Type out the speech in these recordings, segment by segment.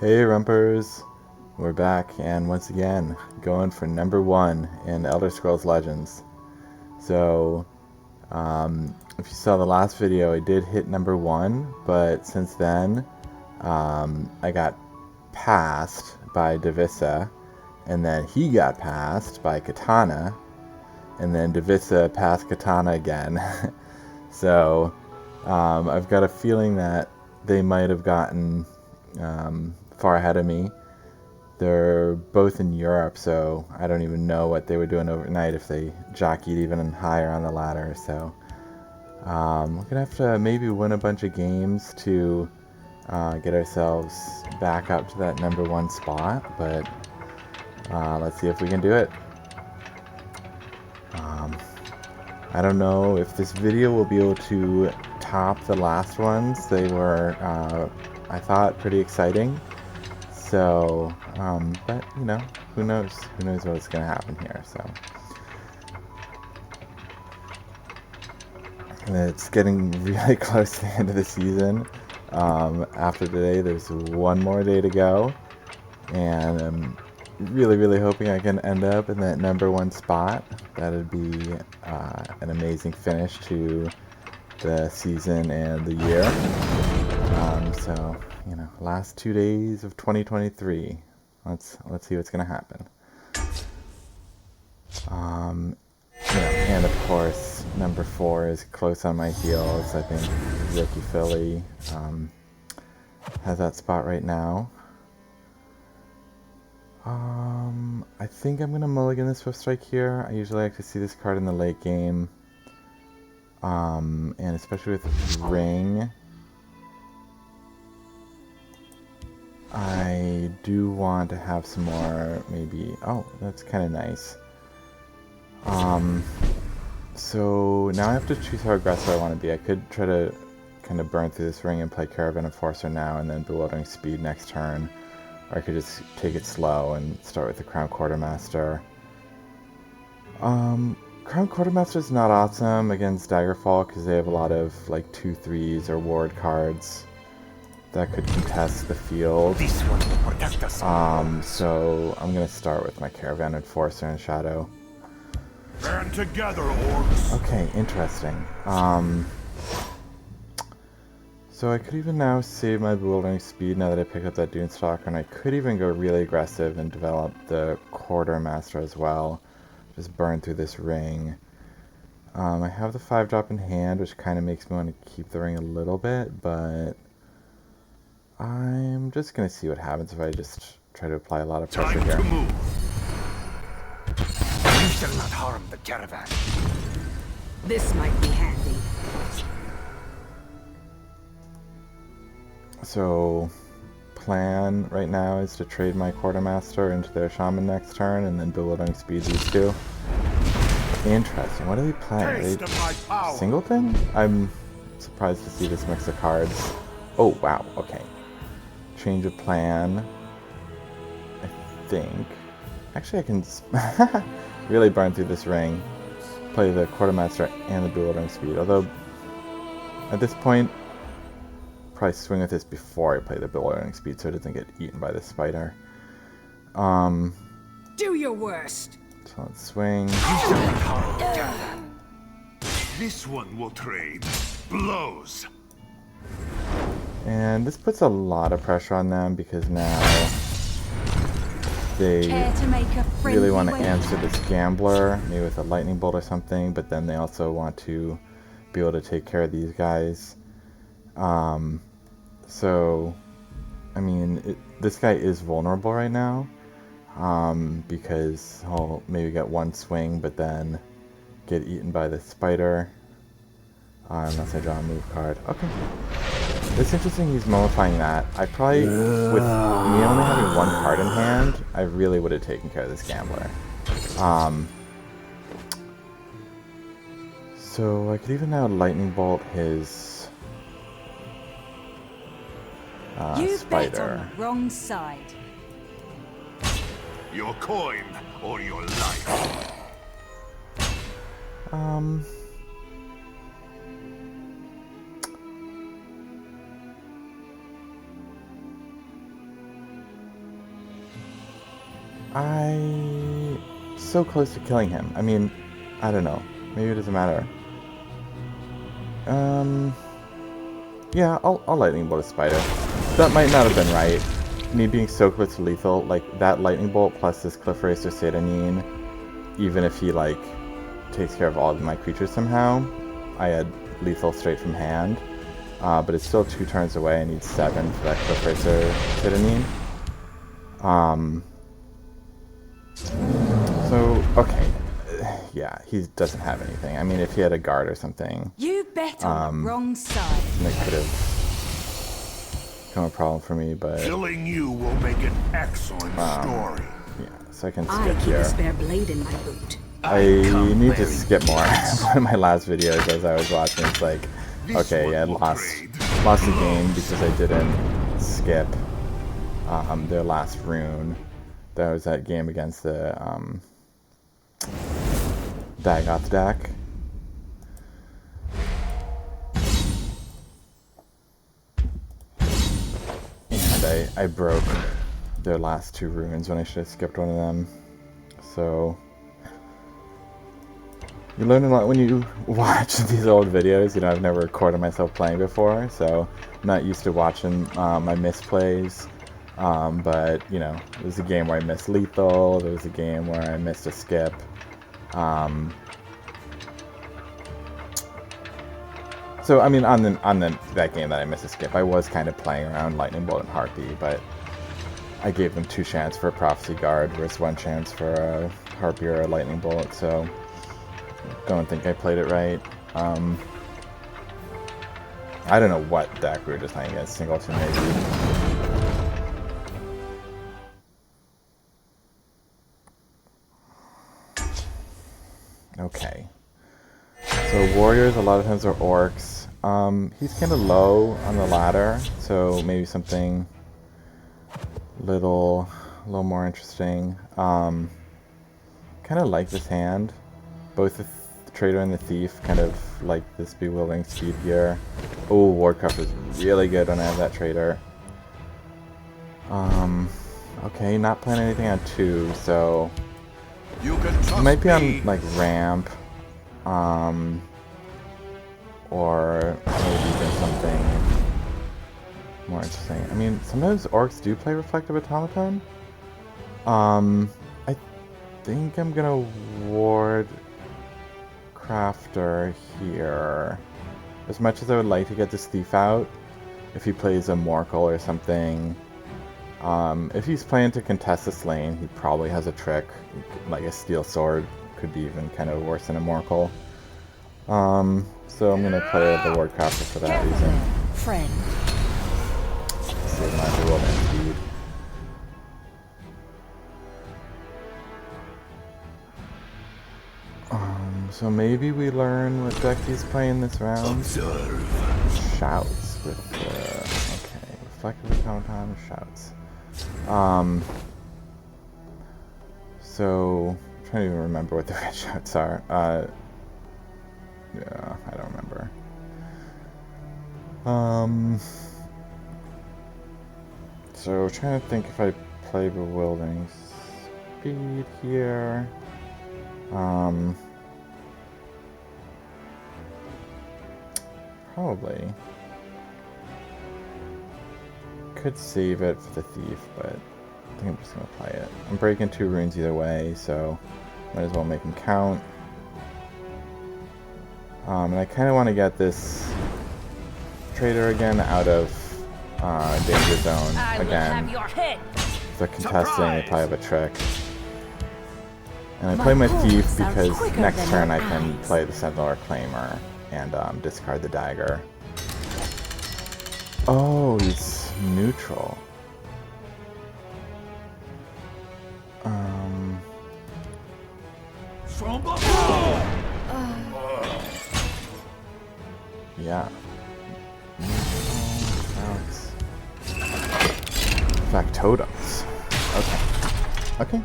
Hey Rumpers, we're back and once again going for number 1 in Elder Scrolls Legends. So, if you saw the last video, I did hit number 1, but since then, I got passed by deVisse, and then he got passed by Katana, and then deVisse passed Katana again. So, I've got a feeling that they might have gotten far ahead of me. They're both in Europe, so I don't even know what they were doing overnight if they jockeyed even higher on the ladder. So we're gonna have to maybe win a bunch of games to get ourselves back up to that number 1 spot, but let's see if we can do it. I don't know if this video will be able to top the last ones. They were, I thought, pretty exciting. So, but, you know, who knows? Who knows what's going to happen here, so. And it's getting really close to the end of the season. After today, there's one more day to go. And I'm really hoping I can end up in that number 1 spot. That'd be an amazing finish to the season and the year. So, you know, last 2 days of 2023. Let's see what's gonna happen. You know, and of course, number 4 is close on my heels. I think Rookie Philly has that spot right now. I think I'm gonna mulligan this Swift Strike here. I usually like to see this card in the late game. And especially with Ring, I do want to have some more, maybe, oh, that's kind of nice. So now I have to choose how aggressive I want to be. I could try to kind of burn through this ring and play Caravan Enforcer now and then Bewildering Speed next turn. Or I could just take it slow and start with the Crown Quartermaster. Crown Quartermaster is not awesome against Daggerfall because they have a lot of like 2/3s or ward cards that could contest the field. This one will protect us. So I'm gonna start with my Caravan Enforcer and Shadow. Band together, orcs. Okay, interesting. So I could even now save my Bewildering Speed now that I picked up that Dunestalker, and I could even go really aggressive and develop the Quartermaster as well. Just burn through this ring. I have the 5-drop in hand, which kind of makes me want to keep the ring a little bit, but I'm just going to see what happens if I just try to apply a lot of pressure here. Time to move. You shall not harm the caravan. This might be handy. So, plan right now is to trade my Quartermaster into their Shaman next turn and then Bewildering Speed these two. Interesting. What are they playing? Are they Singleton? I'm surprised to see this mix of cards. Oh, wow. Okay. Change of plan. I think. Actually, I can really burn through this ring. Play the Quartermaster and the Bewildering Speed. Although, at this point, probably swing with this before I play the Bewildering Speed so it doesn't get eaten by the spider. Do your worst. So let's swing. This one will trade blows. And this puts a lot of pressure on them because now they really want to answer this Gambler, maybe with a Lightning Bolt or something, but then they also want to be able to take care of these guys. So, I mean, this guy is vulnerable right now, because he'll maybe get one swing, but then get eaten by the spider, unless I draw a move card. Okay. It's interesting he's mollifying that. I probably, with me only having 1 card in hand, I really would have taken care of this Gambler. So I could even now Lightning Bolt his You bet spider. on the wrong side. Your coin or your life. so close to killing him. I mean, I don't know. Maybe it doesn't matter. Yeah, I'll lightning bolt a spider. That might not have been right. Me being so close to lethal, like that lightning bolt plus this Cliff Racer Satanine, even if he like takes care of all of my creatures somehow, I had lethal straight from hand. But it's still 2 turns away. I need 7 for that Cliff Racer Satanine. So, okay. Yeah, he doesn't have anything. I mean, if he had a guard or something, You bet on the wrong side. it could have become a problem for me, but Killing you will make an excellent story. yeah, so I can I skip keep here. a spare blade in my boot. I need to skip more. One of my last videos as I was watching, it's like, okay, I lost the game because I didn't skip their last rune. That was that game against the Dagoth deck. And I broke their last 2 runes when I should have skipped one of them. So you learn a lot when you watch these old videos. You know, I've never recorded myself playing before, so I'm not used to watching my misplays. But, you know, there was a game where I missed lethal, there was a game where I missed a skip. So, I mean, on that game that I missed a skip, I was kind of playing around Lightning Bolt and Harpy, but I gave them 2 chances for a Prophecy Guard versus 1 chance for a Harpy or a Lightning Bolt, so don't think I played it right. I don't know what deck we were just playing against. Singleton, maybe. Okay. So warriors a lot of times are orcs. He's kind of low on the ladder, so maybe something little more interesting. Kind of like this hand. Both the trader and the thief kind of like this bewildering speed here. Oh, Wardcraft is really good when I have that trader. Okay, not playing anything on 2, so You can it trust might be me. on like ramp, or maybe even something more interesting. I mean, sometimes orcs do play Reflective Automaton. I think I'm gonna ward Crafter here. As much as I would like to get this thief out, if he plays a Morkel or something. If he's playing to contest this lane, he probably has a trick, like a Steel Sword, could be even kind of worse than a Morkel. So I'm gonna play the Wardcrafter for that reason. Friend. Save my bewildering speed. So maybe we learn what deck he's playing this round. Observe. Shouts with okay, Reflective Automaton, Shouts. So I'm trying to even remember what the red shouts are. Yeah, I don't remember. So trying to think if I play Bewildering Speed here. Probably. Could save it for the thief, but I think I'm just gonna play it. I'm breaking 2 runes either way, so might as well make them count. And I kind of want to get this trader again out of danger zone again. If they're contesting, they probably have a trick. And I play my thief because next turn I can play the Sentinel Reclaimer and discard the dagger. Oh, he's neutral. Yeah. Factotums. Okay.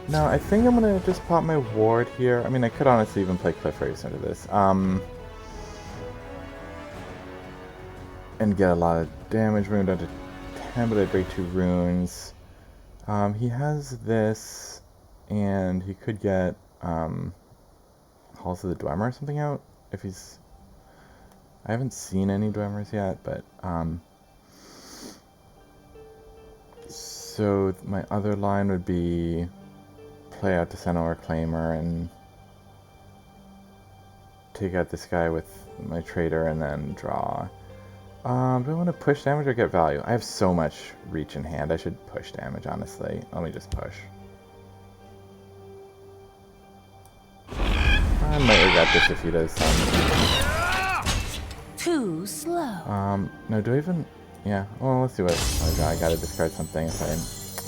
Now I think I'm gonna just pop my ward here. I mean, I could honestly even play Cliff Racer into this. And get a lot of damage moved down to 10, but I'd break 2 runes. He has this, and he could get Halls of the Dwemer or something out if he's... I haven't seen any Dwemers yet, but so my other line would be play out the Sentinel Reclaimer and take out this guy with my trader and then draw. Do I want to push damage or get value? I have so much reach in hand. I should push damage, honestly. Let me just push. I might regret this if he does some. Too slow. No, do I even... Yeah, well, let's see what I gotta discard something if I'm...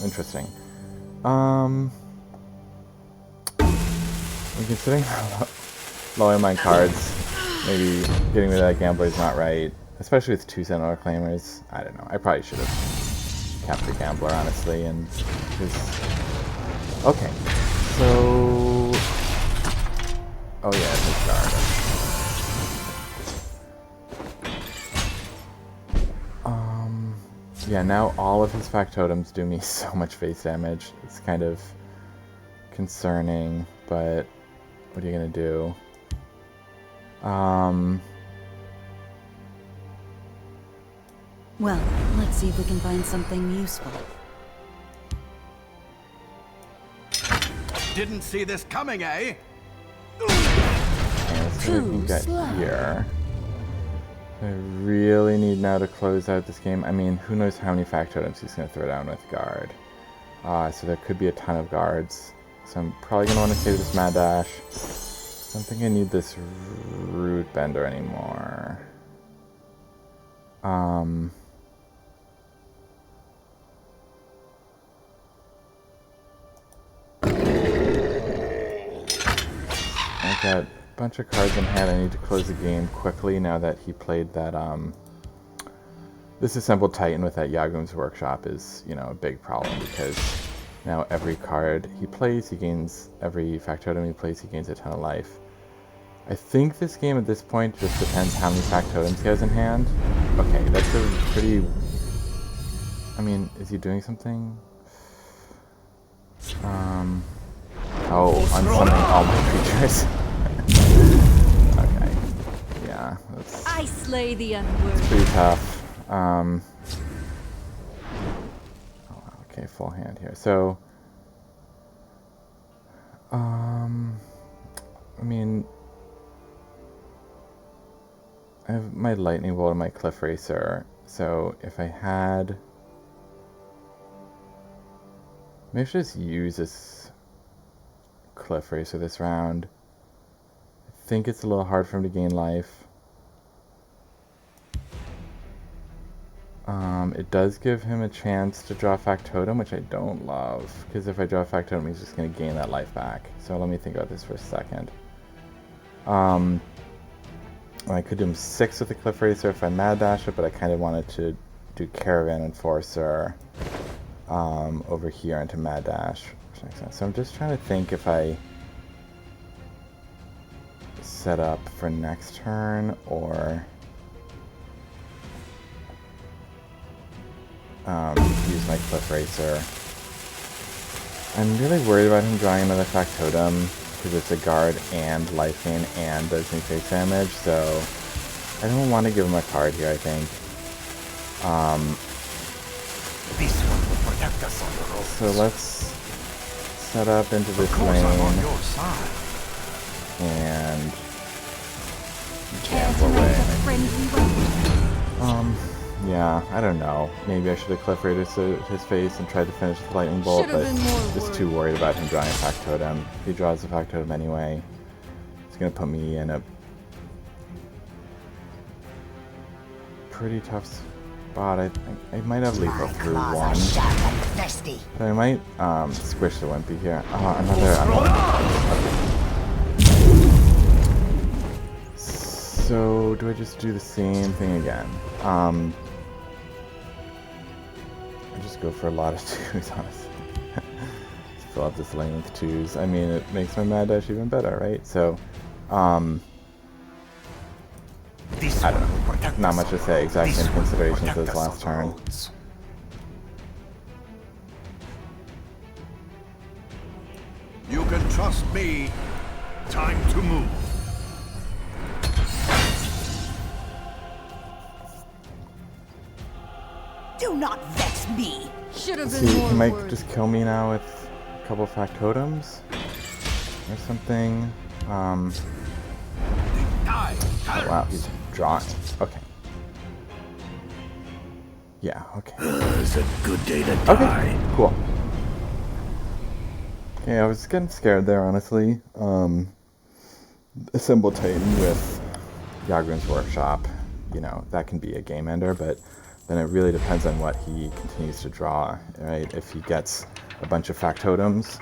Interesting. Considering how low my cards, maybe getting rid of that gambler is not right. Especially with 2 Sentinel Reclaimers. I don't know. I probably should have kept the gambler, honestly, and just... Okay. So... Oh yeah, it's guard. Yeah, now all of his Factotums do me so much face damage. It's kind of concerning, but what are you gonna do? Well, let's see if we can find something useful. Didn't see this coming, eh? Let's see what we can get here. I really need now to close out this game. I mean, who knows how many Factotums he's going to throw down with guard. So there could be a ton of guards. So I'm probably going to want to save this Mad Dash. I don't think I need this Root Bender anymore. I've got a bunch of cards in hand. I need to close the game quickly now that he played that, this Assembled Titan with that Yagum's Workshop is, you know, a big problem because now every card he plays, he gains, every Factotum he plays, he gains a ton of life. I think this game at this point just depends how many Factotums he has in hand. Okay, that's a pretty... I mean, is he doing something? Oh, unsummoning all my creatures. Okay. Yeah, that's... I slay the unworthy. pretty tough. Oh, okay, full hand here. So, I mean, I have my Lightning Bolt and my Cliff Racer. So if I had, maybe I should just use this Cliff Racer this round. I think it's a little hard for him to gain life. It does give him a chance to draw Factotum, which I don't love, because if I draw Factotum, he's just going to gain that life back. So let me think about this for a second. I could do him 6 with the Cliff Racer if I Mad Dash it, but I kind of wanted to do Caravan Enforcer over here into Mad Dash, which makes sense. So I'm just trying to think if I set up for next turn or use my Cliff Racer. I'm really worried about him drawing another Factotum because it's a guard and life gain and does me face damage, so I don't want to give him a card here, I think. This one will protect us on the road. So let's set up into this lane and gamble away. Yeah, I don't know. Maybe I should have Cliff Rated his face and tried to finish the Lightning Bolt, but just too worried about him drawing a Factotum. If he draws a Factotum anyway, it's going to put me in a pretty tough spot. I might have lethal through 1. But I might squish the Wimpy here. So, do I just do the same thing again? I just go for a lot of 2s, honestly. Just fill up this lane with 2s. I mean, it makes my Mad Dash even better, right? So, I don't know. Not much to say. Exact same considerations as last turn. Trust me. Time to move. Do not vex me. Should have See, been he more might words. just kill me now with a couple factotums or something. Die. Oh wow, he's drawing. Okay. Yeah, okay. It's a good day to Okay, die. cool. Okay, I was getting scared there, honestly. Assemble Titan with Yagrun's Workshop, you know, that can be a game ender, but then it really depends on what he continues to draw, right? If he gets a bunch of factotums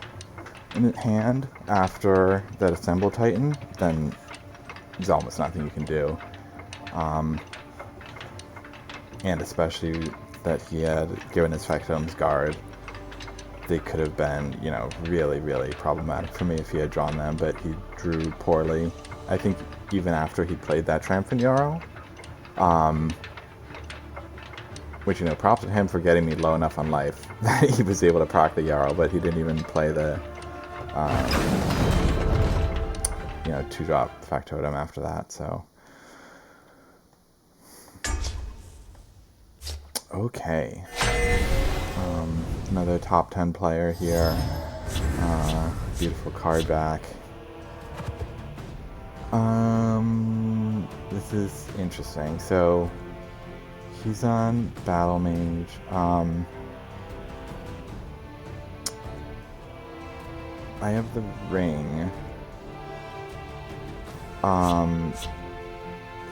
in hand after that Assemble Titan, then there's almost nothing you can do. And especially that he had given his factotums guard, they could have been, you know, really, really problematic for me if he had drawn them, but he drew poorly. I think even after he played that Triumphant Jarl, which, you know, props to him for getting me low enough on life that he was able to proc the Jarl, but he didn't even play the, you know, 2-drop factotum after that, so. Okay. Another top 10 player here. Beautiful card back. This is interesting. So he's on Battlemage. I have the ring.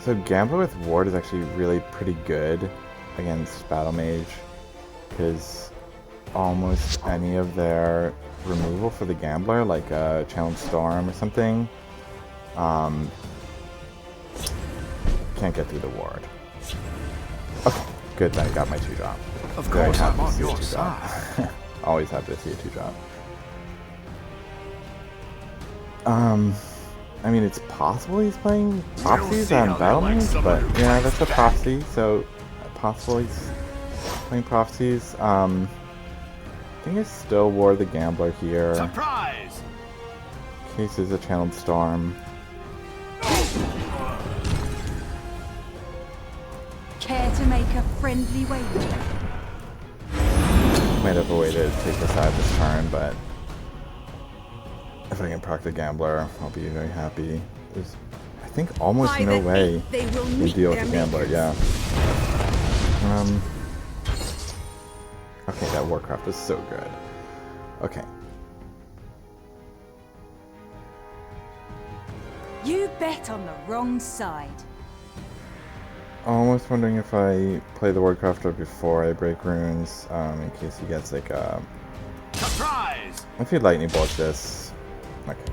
So Gambler with Ward is actually really pretty good against Battlemage, because almost any of their removal for the Gambler, like a Challenge Storm or something, can't get through the Ward. Okay, good that I got my 2-drop. Of Very course, I'm happy to on see a your 2-drop. side. Always happy to see a 2-drop. I mean, it's possible he's playing Prophecies on Battlemage, but yeah, that's a Prophecy, so possible he's playing Prophecies. I think I still wore the Gambler here. Surprise! In case there's a Channeled Storm. Care to make a friendly wager? Might have a way to take this out this turn, but if I can proc the Gambler, I'll be very happy. There's, I think, almost By no the way faith, they will to meet deal with their the Gambler, makers. yeah. Okay, that Warcraft is so good. Okay. You bet on the wrong side. Almost wondering if I play the Wardcrafter before I break runes, in case he gets like a... Surprise! If he lightning bolts this... Okay.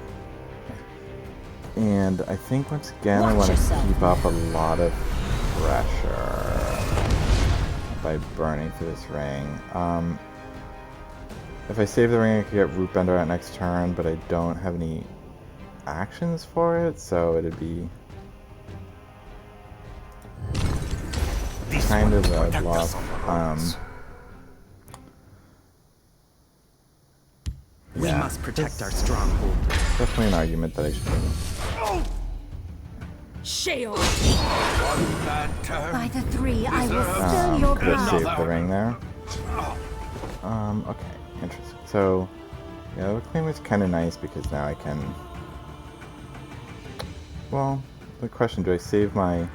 And I think once again I Watch want to yourself. keep up a lot of pressure by burning through this ring. If I save the ring I could get Rootbender at next turn, but I don't have any actions for it, so it'd be This kind one of will a protect bluff. us on the roads. We Yeah, must protect our that's stronghold. definitely an argument that I should make. Shield! One bad turn. By the 3, I will fill your Could have blood. saved the ring there. Okay, interesting. So, yeah, the Reclaimer's kind of nice because now I can... Well, the question, do I save my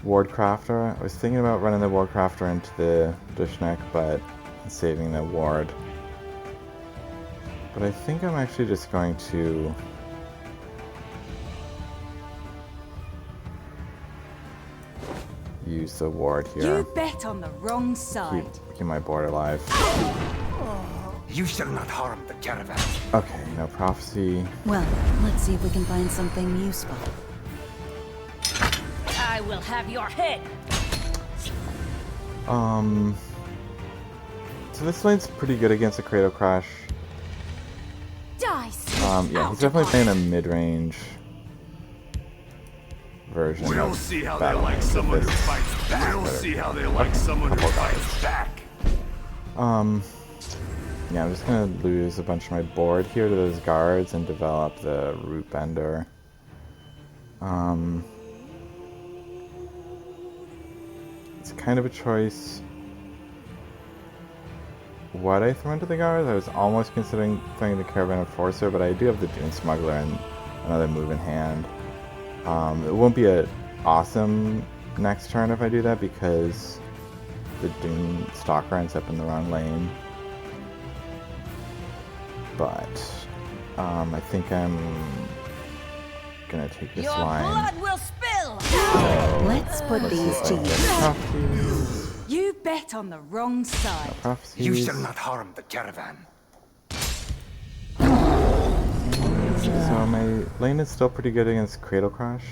Wardcrafter? I was thinking about running the Wardcrafter into the Dushnek, but saving the Ward. But I think I'm actually just going to... use the Ward here. You bet on the wrong side. Keep my board alive. You shall not harm the caravan. Okay, no Prophecy. Well, let's see if we can find something useful. I will have your head. So this lane's pretty good against a Cradle Crash. Dice! Yeah, he's definitely playing a mid-range version We'll of see how they Battle like Mage, but someone who this fights back. We'll better. see how they like someone who couple fights back. Yeah, I'm just gonna lose a bunch of my board here to those guards and develop the root bender. It's kind of a choice what I throw into the guards. I was almost considering throwing the Caravan Enforcer, but I do have the Dune Smuggler and another move in hand. It won't be an awesome next turn if I do that because the Dune Stalker ends up in the wrong lane. But I think I'm gonna take this line. Your blood will spill! So, Let's put these to use. prophecies. You bet on the wrong side. Prophecies. You shall not harm the caravan. So my lane is still pretty good against Cradle Crush.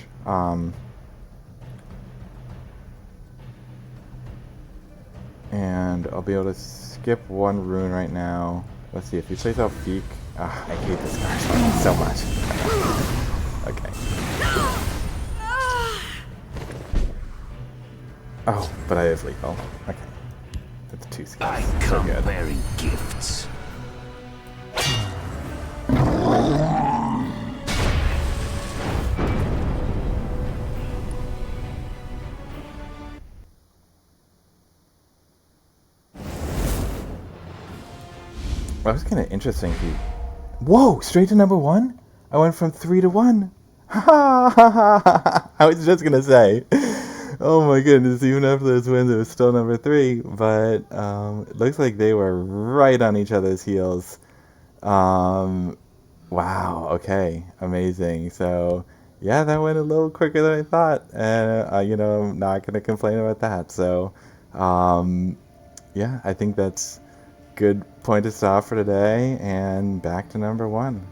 And I'll be able to skip one rune right now. Let's see, if you place out Feek... I hate this card so much. Okay. Oh, but I have lethal. Okay. That's 2 skills. I So come good. bearing gifts. That was kind of interesting. Whoa! Straight to number 1? I went from 3 to 1. Ha ha ha! I was just gonna say. Oh my goodness! Even after those wins, it was still number 3. But it looks like they were right on each other's heels. Wow. Okay. Amazing. So yeah, that went a little quicker than I thought, and you know, I'm not gonna complain about that. So yeah, I think that's good point to stop for today, and back to number 1.